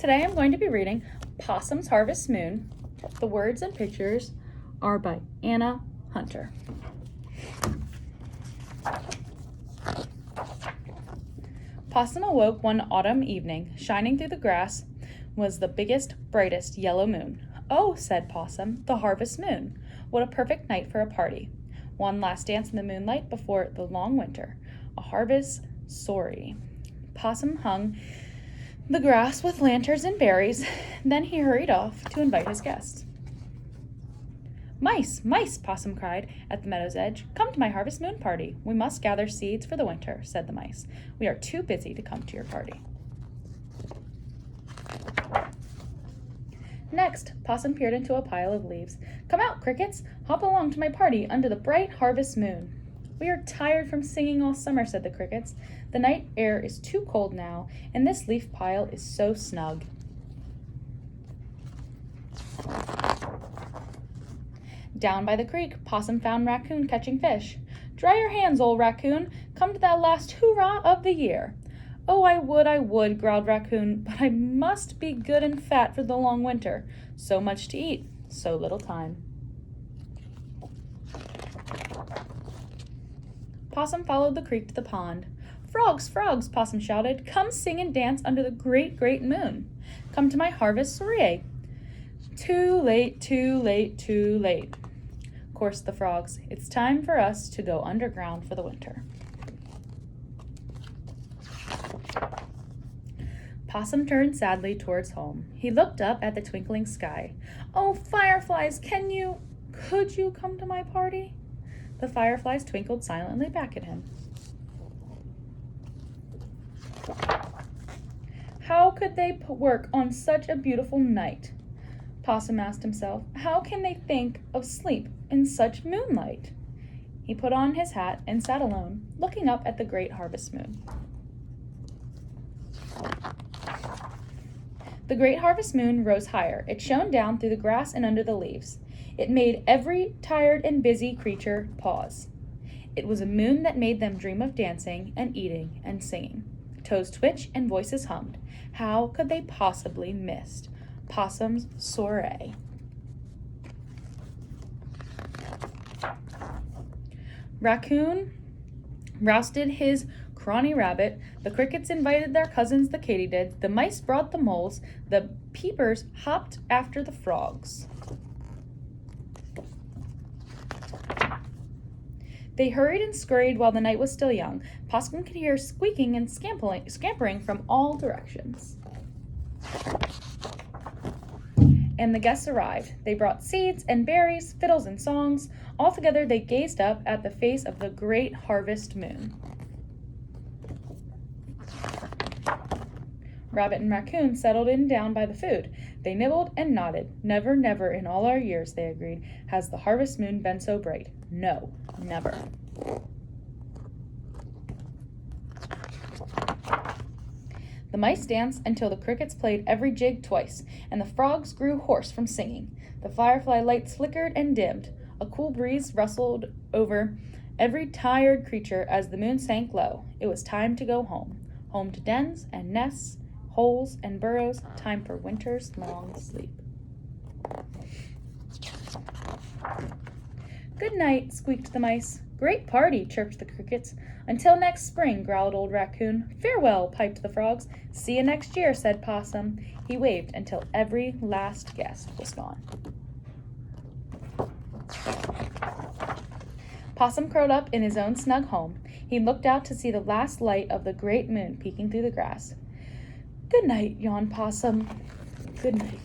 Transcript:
Today I'm going to be reading Possum's Harvest Moon. The words and pictures are by Anna Hunter. Possum awoke one autumn evening. Shining through the grass was the biggest, brightest yellow moon. "Oh," said Possum, "the harvest moon. What a perfect night for a party. One last dance in the moonlight before the long winter. A harvest sorry." Possum hung the grass with lanterns and berries. Then he hurried off to invite his guests. "Mice, mice," Possum cried at the meadow's edge. "Come to my harvest moon party. We must gather seeds for the winter," said the mice. "We are too busy to come to your party." Next, Possum peered into a pile of leaves. "Come out, crickets. Hop along to my party under the bright harvest moon." "We are tired from singing all summer," said the crickets. "The night air is too cold now, and this leaf pile is so snug." Down by the creek, Possum found Raccoon catching fish. "Dry your hands, old Raccoon. Come to that last hurrah of the year." "Oh, I would," growled Raccoon, "but I must be good and fat for the long winter. So much to eat, so little time." Possum followed the creek to the pond. "Frogs, frogs," Possum shouted, "come sing and dance under the great, great moon. Come to my harvest soiree." "Too late, too late, too late," chorused the frogs. "It's time for us to go underground for the winter." Possum turned sadly towards home. He looked up at the twinkling sky. "Oh, fireflies, could you come to my party?" The fireflies twinkled silently back at him. "How could they work on such a beautiful night?" Possum asked himself. "How can they think of sleep in such moonlight?" He put on his hat and sat alone, looking up at the great harvest moon. The great harvest moon rose higher. It shone down through the grass and under the leaves. It made every tired and busy creature pause. It was a moon that made them dream of dancing and eating and singing. Toes twitched and voices hummed. How could they possibly miss Possum's soiree? Raccoon rousted his crony rabbit. The crickets invited their cousins, the katydids. The mice brought the moles. The peepers hopped after the frogs. They hurried and scurried while the night was still young. Possum could hear squeaking and scampering from all directions. And the guests arrived. They brought seeds and berries, fiddles and songs. All together they gazed up at the face of the great harvest moon. Rabbit and Raccoon settled in down by the food. They nibbled and nodded. "Never, never in all our years," they agreed, "has the harvest moon been so bright. No, never." The mice danced until the crickets played every jig twice, and the frogs grew hoarse from singing. The firefly lights flickered and dimmed. A cool breeze rustled over every tired creature as the moon sank low. It was time to go home. Home to dens and nests, holes and burrows, time for winter's long sleep. "Good night," squeaked the mice. "Great party," chirped the crickets. "Until next spring," growled old Raccoon. "Farewell," piped the frogs. "See you next year," said Possum. He waved until every last guest was gone. Possum curled up in his own snug home. He looked out to see the last light of the great moon peeking through the grass. "Good night," yawned Possum. "Good night."